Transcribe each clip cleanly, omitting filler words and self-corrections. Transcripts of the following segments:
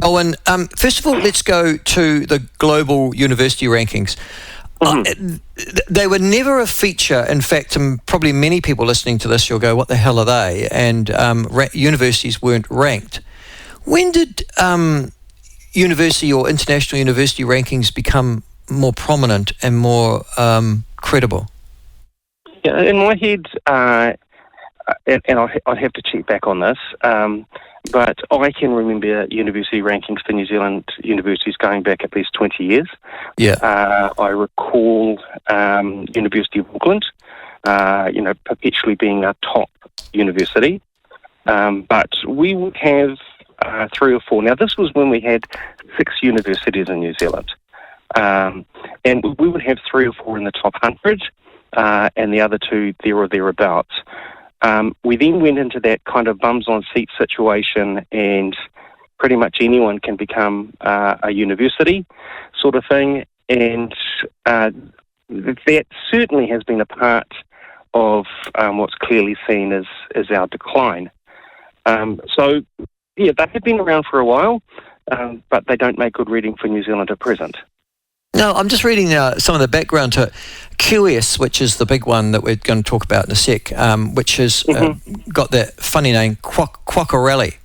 Alwyn, first of all, let's go to the global university rankings. They were never a feature. In fact, probably many people listening to this, you'll go, what the hell are they? And universities weren't ranked. When did university or international university rankings become more prominent and more credible? Yeah, in my head, and I'd have to check back on this, but I can remember university rankings for New Zealand universities going back at least 20 years. Yeah. I recall University of Auckland, perpetually being a top university. But we would have 3 or 4. Now, this was when we had 6 universities in New Zealand. And we would have 3 or 4 in the top 100, and the other 2 there or thereabouts. We then went into that kind of bums-on-seat situation, and pretty much anyone can become a university sort of thing. And that certainly has been a part of what's clearly seen as our decline. So, yeah, they have been around for a while, but they don't make good reading for New Zealand at present. No, I'm just reading some of the background to QS, which is the big one that we're going to talk about in a sec, which has got that funny name, Quacquarelli.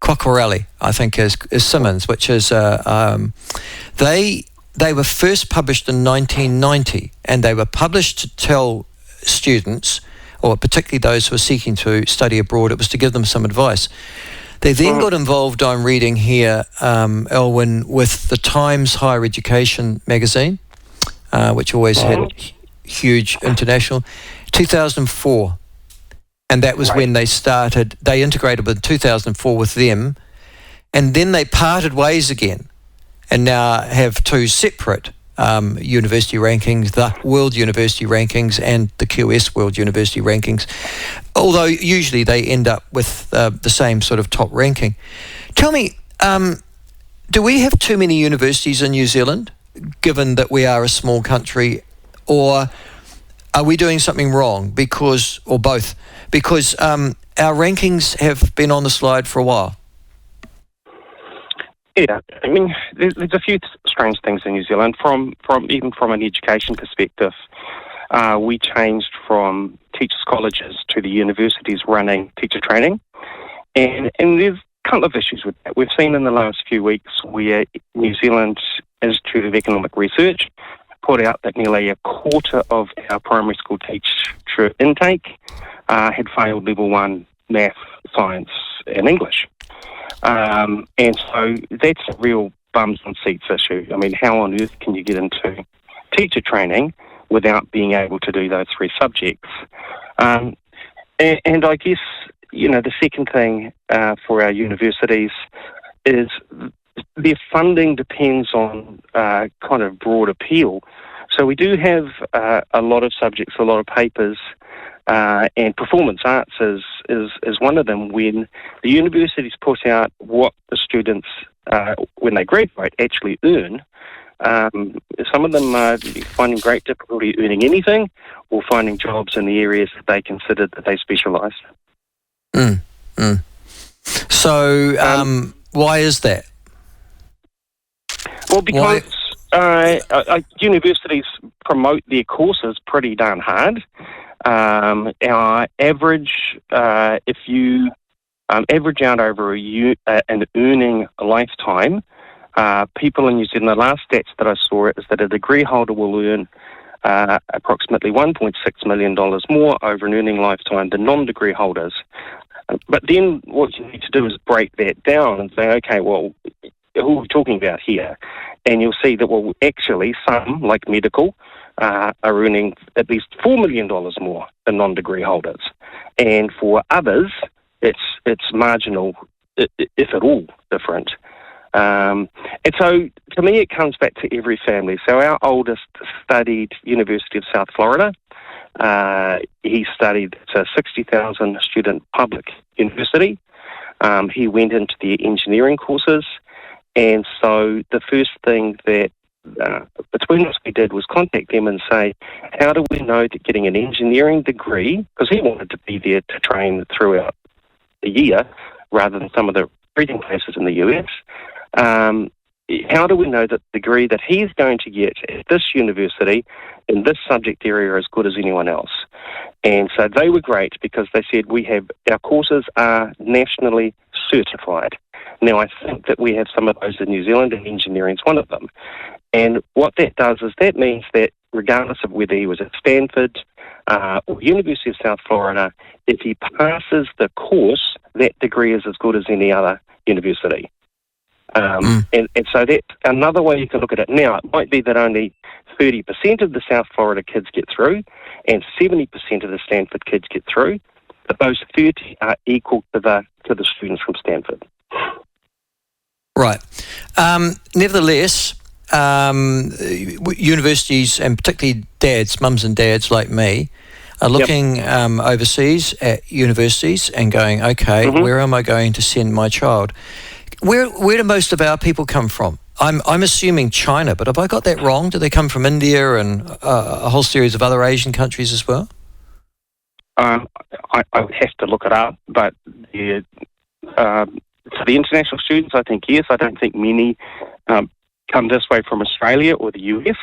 Quacquarelli, I think, is Simmons, which is they were first published in 1990, and they were published to tell students, or particularly those who are seeking to study abroad, it was to give them some advice. They then got involved, I'm reading here, Alwyn, with the Times Higher Education magazine, which always had huge international, 2004. And that was when they started, they integrated in 2004 with them, and then they parted ways again, and now have 2 separate university rankings, the World University Rankings and the QS World University Rankings, although usually they end up with the same sort of top ranking. Tell me, do we have too many universities in New Zealand, given that we are a small country, or are we doing something wrong, or both? Because our rankings have been on the slide for a while. Yeah, I mean, there's a few strange things in New Zealand. From even from an education perspective, we changed from teachers' colleges to the universities running teacher training, and there's a couple of issues with that. We've seen in the last few weeks where New Zealand Institute of Economic Research put out that nearly a quarter of our primary school teacher intake had failed level 1 math, science, and English. And so that's a real bums on seats issue. I mean, how on earth can you get into teacher training without being able to do those 3 subjects? And I guess, the second thing for our universities is their funding depends on kind of broad appeal. So we do have a lot of subjects, a lot of papers, and performance arts is one of them. When the universities put out what the students, when they graduate, actually earn, some of them are finding great difficulty earning anything or finding jobs in the areas that they considered that they specialise. So why is that? Well, because universities promote their courses pretty darn hard. Our average, if you average out over an earning lifetime, people in New Zealand, the last stats that I saw is that a degree holder will earn approximately $1.6 million more over an earning lifetime than non-degree holders. But then what you need to do is break that down and say, okay, well, who are we talking about here? And you'll see that, well, actually some, like medical, are earning at least $4 million more than non-degree holders. And for others, it's marginal, if at all, different. And so, to me, it comes back to every family. So our oldest studied University of South Florida. He studied, it's a 60,000 student public university. He went into the engineering courses. And so the first thing that between us we did was contact them and say, how do we know that getting an engineering degree, because he wanted to be there to train throughout the year rather than some of the breeding places in the US, How do we know that the degree that he's going to get at this university in this subject area are as good as anyone else? And so they were great because they said our courses are nationally certified. Now, I think that we have some of those in New Zealand, and engineering is one of them. And what that does is that means that regardless of whether he was at Stanford or University of South Florida, if he passes the course, that degree is as good as any other university. And so that's another way you can look at it. Now, it might be that only 30% of the South Florida kids get through and 70% of the Stanford kids get through, but those 30 are equal to the students from Stanford. Right. Nevertheless, universities, and particularly mums and dads like me, are looking overseas at universities and going, okay, where am I going to send my child? Where do most of our people come from? I'm assuming China, but have I got that wrong? Do they come from India and a whole series of other Asian countries as well? I would have to look it up, but for the international students, I think yes. I don't think many come this way from Australia or the US.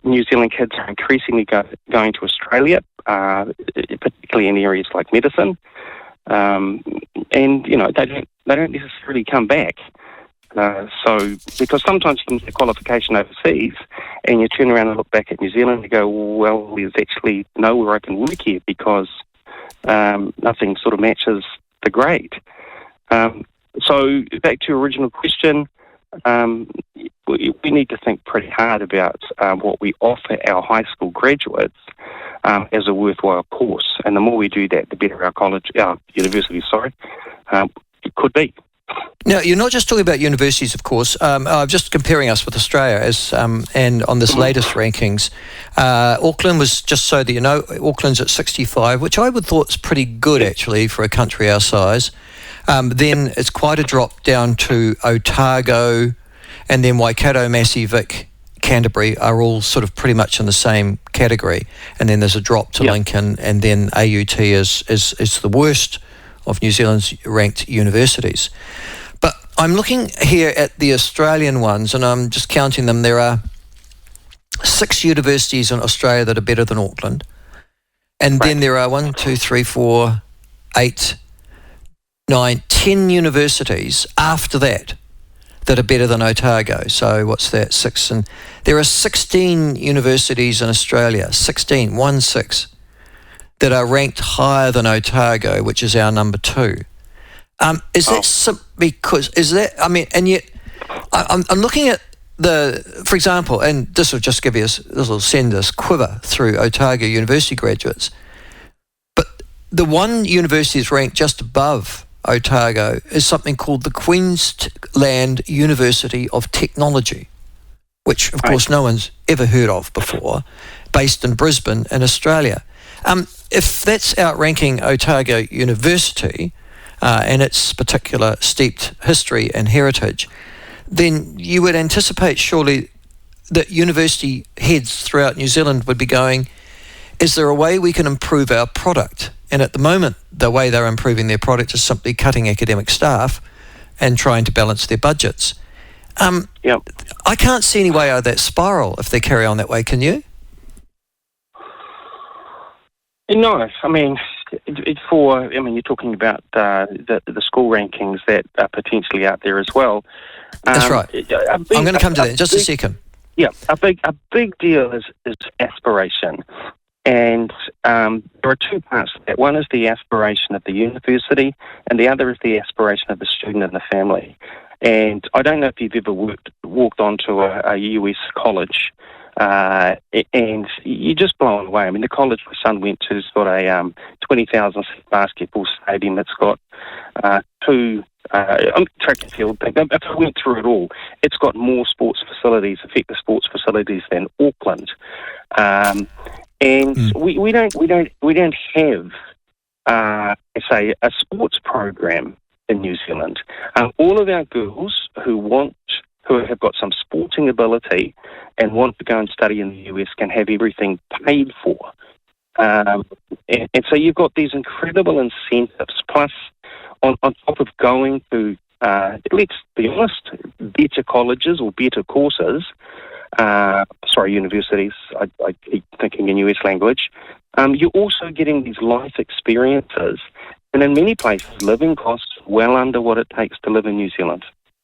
New Zealand kids are increasingly going to Australia, particularly in areas like medicine, and they don't necessarily come back. So because sometimes you can get a qualification overseas, and you turn around and look back at New Zealand and go, well, there's actually nowhere I can work here because nothing sort of matches the grade. So back to your original question, we need to think pretty hard about what we offer our high school graduates as a worthwhile course. And the more we do that, the better our university, it could be. Now, you're not just talking about universities, of course. I'm just comparing us with Australia and on this latest rankings. Auckland was, just so that you know, Auckland's at 65, which I would thought is pretty good, actually, for a country our size. Then it's quite a drop down to Otago, and then Waikato, Massey, Vic, Canterbury are all sort of pretty much in the same category. And then there's a drop to Lincoln, and then AUT is the worst of New Zealand's ranked universities. But I'm looking here at the Australian ones, and I'm just counting them. There are 6 universities in Australia that are better than Auckland. And then there are 1, 2, 3, 4, 8, 9, 10 universities after that are better than Otago. So what's that? 6. And there are 16 universities in Australia, 16, 1, 6, that are ranked higher than Otago, which is our number 2. Is that because, and yet I'm looking at for example, and this will just send us quiver through Otago University graduates, but the one university is ranked just above Otago is something called the Queensland University of Technology, which of course no one's ever heard of before, based in Brisbane in Australia. If that's outranking Otago University and its particular steeped history and heritage, then you would anticipate surely that university heads throughout New Zealand would be going, is there a way we can improve our product? And at the moment, the way they're improving their product is simply cutting academic staff and trying to balance their budgets. I can't see any way out of that spiral if they carry on that way, can you? No, you're talking about the school rankings that are potentially out there as well. That's right. I'm going to come to that in just a second. Yeah, a big deal is aspiration, and there are 2 parts to that. One is the aspiration of the university, and the other is the aspiration of the student and the family. And I don't know if you've ever walked onto a US college. And you're just blown away. I mean, the college my son went to has got a 20,000 basketball stadium. It's got 2 track and field. If I went through it all, it's got more sports facilities, effective sports facilities than Auckland. We don't have, say, a sports program in New Zealand. All of our girls who have got some sporting ability and want to go and study in the US can have everything paid for. And so you've got these incredible incentives, plus on top of going to let's be honest, better colleges or better courses, universities, I keep thinking in US language, you're also getting these life experiences, and in many places, living costs well under what it takes to live in New Zealand.